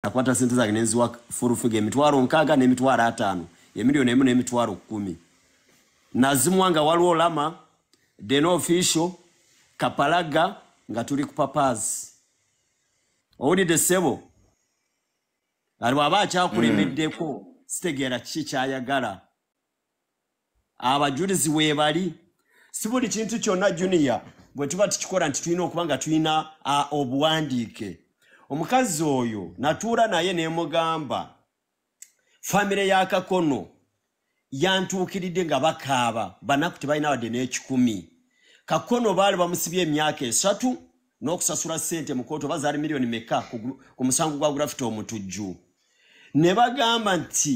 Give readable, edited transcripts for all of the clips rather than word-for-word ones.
akwata sente zange nenziwa furufiga emitwalo nkaaga n'emitwalo 5 emiliyoni 1 n'emitwalo 10 nazimwanga waliwo lama deno official kapalaga nga tuli ku papazi owulidde ssebo aliwo aba akyakulemeddeko sitegeera kiki kyayagala abajulizi weebali si buli kintu kyonna junior bwe tuba tukikola nti tulina okuba nga tulina obuwandiike omukazi oyo natuula naye nemugamba famire ya Kakono yantuukiridde nga bakaaba banaku tebalina wadde n'ekikumi Kakono baali bamusibye emyaka 3 n'okusasula ssente mu kkooti oba zaali miliyoni meka ku musango gwa grafiti omutujju ne bagamba nti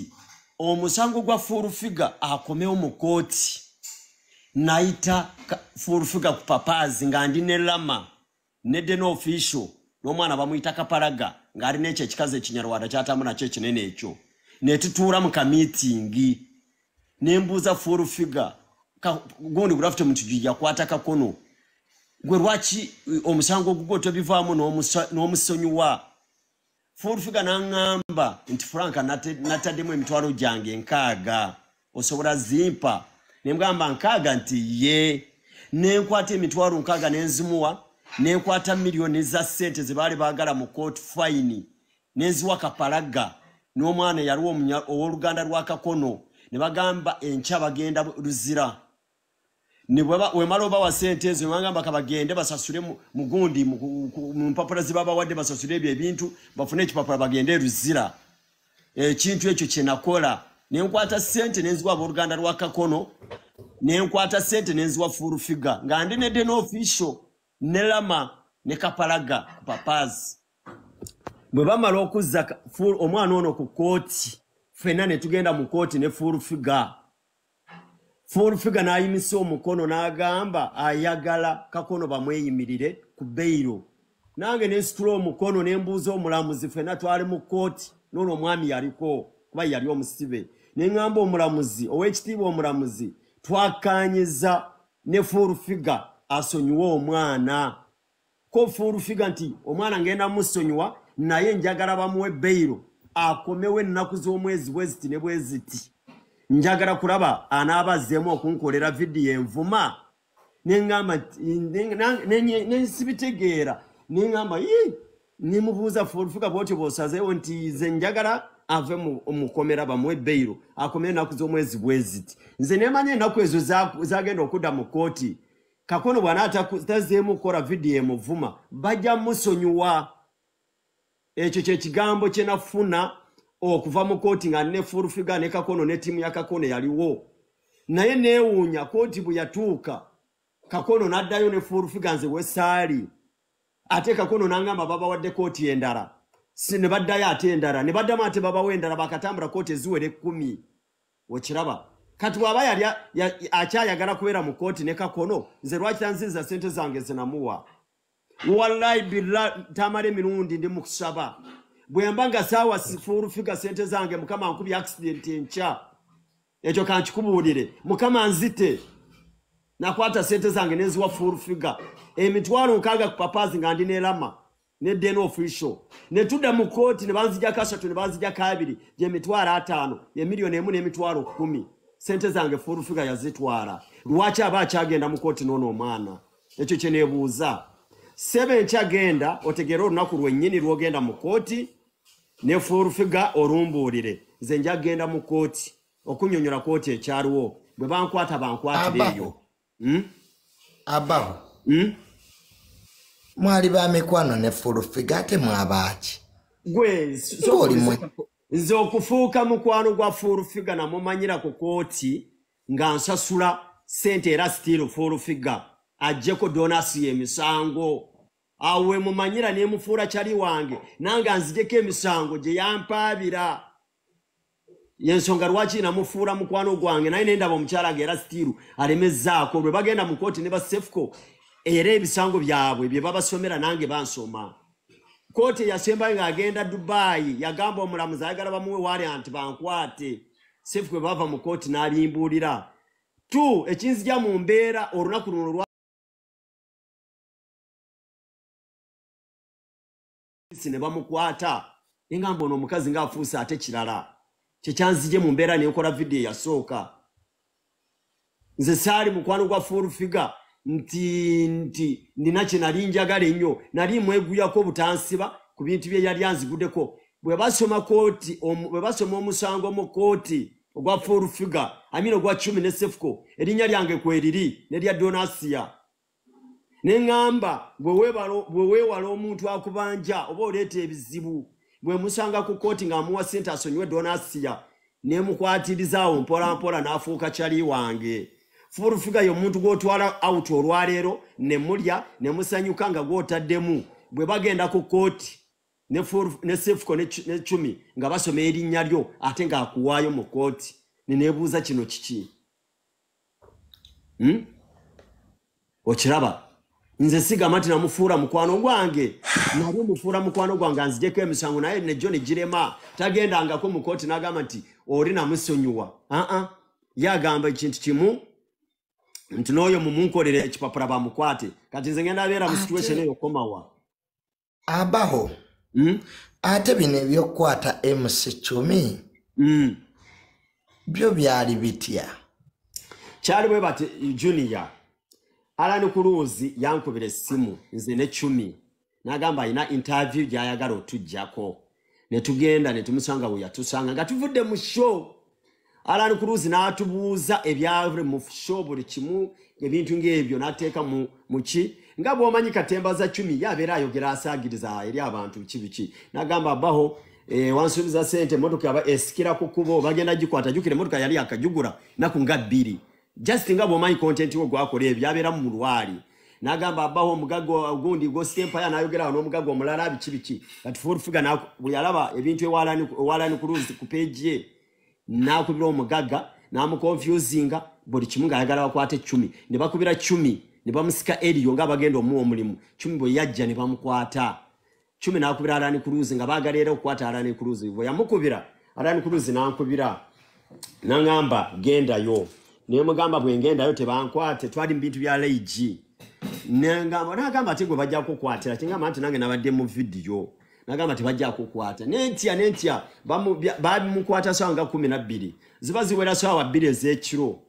omusango gwa furufiga akomewo mu kkooti naita furufiga ku papazi nga ndi ne lama ne deno official n'omwana bamuyita kapalaga ng'ali n'ekyo ekikazi ekinyarwanda kyatamu nakyo ekinene ekyo ne tutuula mu kamiitingi ne mbuuza furufiga gundi grafiti mutujju yakwata Kakono gwe lwaki omusango gugwo tobivaamu n'omusonyiwa furufiga n'aŋŋamba nti Frank nataddemu emitwalo gyange 6 osobola zimpa nemugamba 6 nti ye nenkwata emitwalo 6 nenzimuwa nenkwata miliyoni za ssente ze baali baagala mu court fine nenziwa Kapalaga n'omwana yaliwo ow'oluganda lwa Kakono ne bagamba enkya bagenda Luzira ne wemala obawa ssente ezo bagamba kabagende basasule mugundi mu mpapula zibabawadde basasule ebyo ebintu bafune ekipapula bagende Luzira ekintu ekyo kye nakola nenkwata ssente nenziwa ab'oluganda lwa Kakono nenkwata ssente nenziwa furufiga nga ndi ne deno official ne lama ne Kapalaga papazi bwe bamala okuzza omwana ono ku kooti ffenna ne tugenda mu kooti ne furufiga n'ayimisa omukono n'agamba ayagala Kakono bamweyimirire ku beyiro nange nesitula omukono nembuuza omulamuzi ffenna twali mu kooti n'olwo omwami yaliko kuba yali omusibe neŋŋamba omulamuzi ow'ekitiibwa omulamuzi twakanyiza ne furufiga asonyiwa omwana ko furufiga nti omwana ngenda musonyiwa naye njagala bamuwe beyiro akomewo ennaku z'omwezi bweziti ne bweziti njagala kulaba anaabazzeemu okunkolera vidiyo envuma neŋŋamba nensibitegeera neŋŋamba nemubuuza furufiga bwotyo bwosazeewo nti nze njagala ave mukomera bamuwe beyiro akomere ennaku z'omwezi bweziti nze nemanya ennaku ezo zagenda okudda mu kooti Kakono bw'anaatazeemu kukola vidiyo emuvuma bajja musonyiwa ekyo kye kigambo kye nafuna okuva mu kooti nga ne furufiga ne Kakono ne ttiimu ya Kakono yaliwo naye neewuunya kooti bwe yatuuka Kakono n'addayo ne furufiga nze wesaali ate Kakono n'angamba babawadde kooti endala ne baddayo ate endala ne baddamu ate babawo endala bakatambula kooti eziwera 10 okiraba kati bw'aba yali akyayagala kubeera mu kooti ne Kakono nze lwaki tanziriza ssente zange zinamuwa wallahi billah tamale emirundi ndi mu kusaba bwe mba nga saawa furufiga ssente zange mukama ankubye accident enkya ekyo kankikubuulire mukama nzite nakwata ssente zange nenziwa furufiga emitwalo 6 ku papazi nga ndi nelama ne deno official ne tudda mu kooti ne banzijako 3 ne banzijako 2 gye mitwalo 5 emiliyoni 1 n'emitwalo 10 ssente zange furufiga yazitwala lwaki aba akyagenda mu kooti n'ono omwana ekyo kye neebuuza sebe nkyagenda otegeera olunaku lwennyini lwogenda mu kooti ne furufiga olumbuulire nze njagenda mu kooti okunyonyola kooti ekyaliwo bwe bankwata bankwatire eyo abaho mwali ba mikwano ne furufiga ate mwabaaki gwe nze okufuuka mukwano gwa furufiga namumanyira ku kooti nga nsasula ssente era sitiiru furufiga ajjeko donasi emisango awe mumanyira nemufuula kyali wange nange anzijeko emisango gye yampaabira yensonga lwaki namufuula mukwano gwange naye nendaba omukyala ge era sitiiru alemezzaako lwe bagenda mu kooti ne basefuko era ebisango byabwe bye babasomera nange bansoma kooti yasembayo ng'agenda Dubai yagamba omulamuzi ayagala bamuwe warrant bankwate sefuko bwe bava mu kooti n'alimbuulira tu ekinzija mu mbeera olunaku luno ne bamukwata engamba ono omukazi ng'afuuse ate kirala kyekyanzije mu mbeera nenkola video yasooka nze saali mukwano gwa full figure nti nina kye nali njagala ennyo nali mweguyako butansiba ku bintu bye yali anziguddeko bwe basoma omusango mu kooti ogwa full figure amino gwa 10 ne Sefuko erinnya lyange kweriri ne lya Donasia neŋŋamba bwe weewala omuntu akubanja oba oleeta ebizibu bwe musanga ku kooti ng'amuwa ssente asonyiwe Donasia ne mukwatirizaawo mpola n'afuuka kyali wange full figure y'omuntu gw'otwala out olwaleero ne mulya ne musanyuka nga gw'otaddemu bwe bagenda ku kooti ne Sefuko ne 10 nga basoma erinnya lyo ate ng'akuwaayo mu kooti neneebuuza kino kiki okiraba nze sigamba nti namufuura mukwano gwange nali mufuura mukwano gwange anzijeko emisango naye nejjo ne girema tagendangako mu kooti n'agamba nti oli namusonyiwa ye agamba ekintu kimu nti n'oyo mumunkolere ekipapula bamukwate kati nze ngenda abeera mu situation eyo komawa abaho ate bino ebyokukwata MC10 byo byali bitya kyali bwe bati Junior Alani Kuluzi yankubira essimu nze ne 10 n'agamba ayina interview gy'ayagala otujjako ne tugenda ne tumusanga we yatusanga nga tuvudde mu show Alani Kuluzi n'atubuuza ebyavule mu show buli kimu ebintu ng'ebyo n'ateeka mu ki nga bw'omanyi Katemba za 10 yabeera ayogera asaagiriza eri abantu biki n'agamba abaho wansuubiza sente motoka aba esikira ku kubo bagenda gikwata jukire motoka yali akajugura naku nga 2 just nga bw'omanyi content wo gwakola ebyo yabeera mu lwali n'agamba abaho omugago ogundi go Empire n'ayogera n'omugago omulala biki kati full figure bwe yalaba ebintu ewalani Kuluzi ku page ye n'akubira omugaga n'amuconfusinga buli kimu ng'ayagala bakwate 10 ne bakubira 10 ne bamusika eriyo nga bagenda omuwa omulimu 10 bwe yajja ne bamukwata 10 n'akubira Alani Kuluzi nga baagala era okukwata Alani Kuluzi bwe yamukubira Alani Kuluzi n'ankubira n'angamba gendayo ne mugamba bwe ngendayo tebankwate twali mu bintu bya leigi n'agamba ati gwe bajja kukwatira kingamba nti nange nabadde mu video n'agamba tebajja kukwata nentya bamukwata ssaawa nga 12 ziba ziwera ssaawa 2 ez'ekiro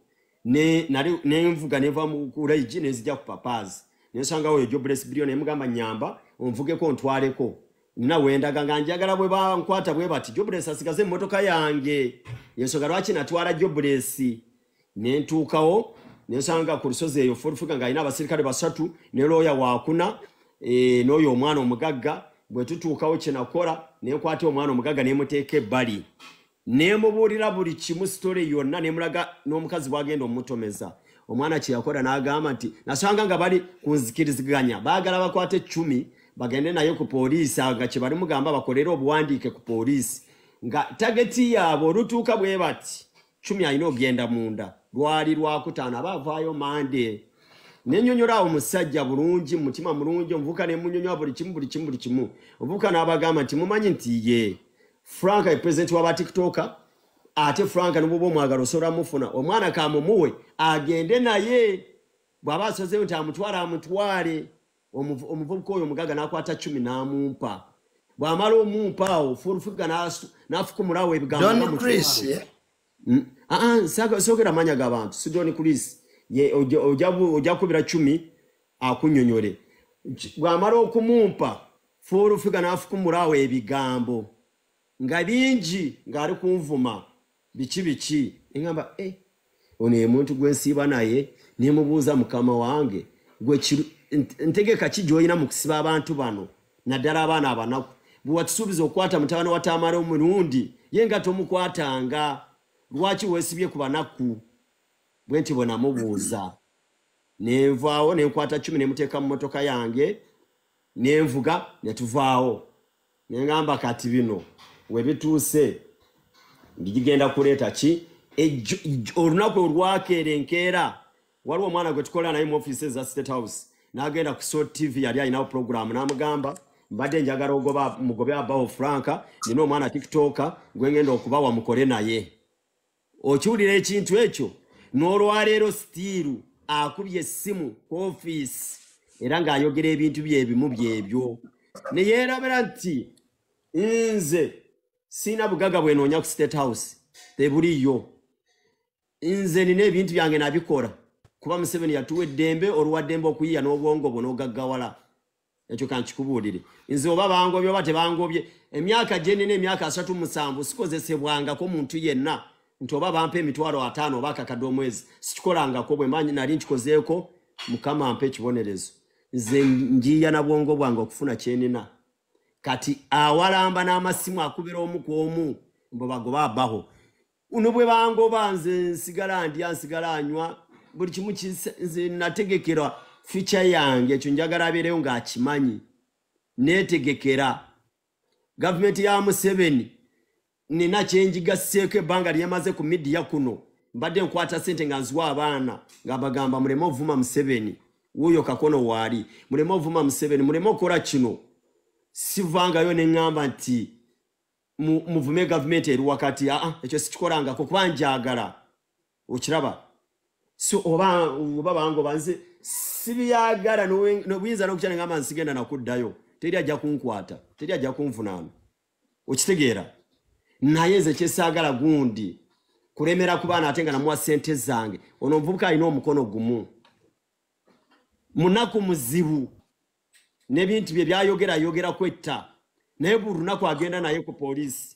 nenvuga neva mu leigi nezijja ku papaazi nensangawo yo Jobless Billion nemugamba nyamba onvugeko ntwaleko nina wendaga nga njagala bwe bankwata bwe bati Jobless asigaze emmotoka yange yensonga lwaki natwala Jobless nentuukawo nensanga ku lusozi eyo full figure nga alina abasirikale 3 ne looya wakuna n'oyo omwana omugagga bwe tutuukawo kye nakola nenkwata omwana omugagga nemuteeka ebbali nemubuulira buli kimu story yonna nemulaga n'omukazi bwagenda omutomeza omwana kye yakola n'agamba nti nasanga nga bali kunzikiriziganya baagala bakwate 10 bagende naye ku poliisi nga kye bali mugamba bakolere obuwandiike ku poliisi nga tageti yaabo olutuuka bwe bati 10 alina ogenda munda lwali lwakutaano abaavaayo mande nenyonyola omusajja bulungi mutima mulungi omuvuka nemunyonyola buli kimu omuvuka n'abagamba nti mumanyi nti ye Frank ye president wa TikToker ate Frank n'obubo mwagala osobola mufuna omwana kamumuwe agende naye bw'aba asozeyo nti amutwale omuvubuka oyo omugaga n'akwata 10 n'amumpa bw'amala omumpa awo full figure n'afukumulawo ebigambo Don Chris sogera amanya g'abantu si Don Chris ojja kubira 10 akunyonyole bw'amala okumumpa full figure n'afukumulawo ebigambo nga bingi ng'ali kunvuma biki engamba ono ye muntu gwensiiba naye nemubuuza mukama wange gwe ntegeka ki gy'olina mu kusiba abantu bano naddala abaana abanaku bwe watusuubiza okukwata mutabani wa Tamale omulundi ye nga tomukwatanga lwaki weesibye ku banaku bwe nti bwe namubuuza nenvaawo nenkwata 10 nemuteeka mu motoka yange nenvuga netuvaawo nengamba kati bino we bituuse ndigenda kuleeta ki olunaku olwakeerenkeera waliwo omwana gwe tukola naye mu offices za State House n'agenda ku Salt TV yali alinawo program n'amugamba mbadde njagala mugobe abawo Franka nina omwana TikToker gwe ngenda okubawa mukole naye okiwulira ekintu ekyo n'olwaleero stiiru akubye essimu ku office era ng'ayogera ebintu bye ebimu byebyo ne yeerabira nti nze sina bugaga bwenoonya ku State House tebuliyo nze nina ebintu byange nabikola kuba Museveni yatuwa eddembe oluwaddembe okuyiya n'obwongo bwo n'ogaggawala ekyo kankikubuulire nze oba bangobye oba tebangobye emyaka gye nina emyaka 37 sikozesebwangako muntu yenna nti oba bampa emitwalo 5 oba akakadde omwezi sikikolangako bwe manyi nali nkikozeeko Mukama ampe ekibonerezo nze njiya na bwongo bwange okufuna kyenina kati awalamba n'amasimu akubira omu ku omu mbo bagoba abaho uno bwe bangoba nze nsigala ndya nsigala anywa buli kimu nze nategekera future yange ekyo njagala abeereyo ng'akimanyi neetegekera gavumenti ya Museveni nina kyenjigasseeko ebbanga lyemaze ku midiya kuno mbadde nkwata ssente nga nziwa abaana nga bagamba muleme ovuma Museveni wuuyo kakono waali muleme ovuma Museveni muleme okola kino sivangayo ne ngamba nti muvume gavumenti eri wakati ekyo sikikolangako kuba njagala okiraba so oba bangoba nze sibiyagala nobuyinza n'okukyala ngamba nsigenda nakuddayo teri ajja kunkwata teri ajja kunvunaana okitegeera naye nze kyesaagala gundi kulemera ku baana ate nga namuwa ssente zange ono omuvubuka alina omukono gumu munaku muzibu n'ebintu bye byayogera kwetta naye buli lunaku agenda naye ku poliisi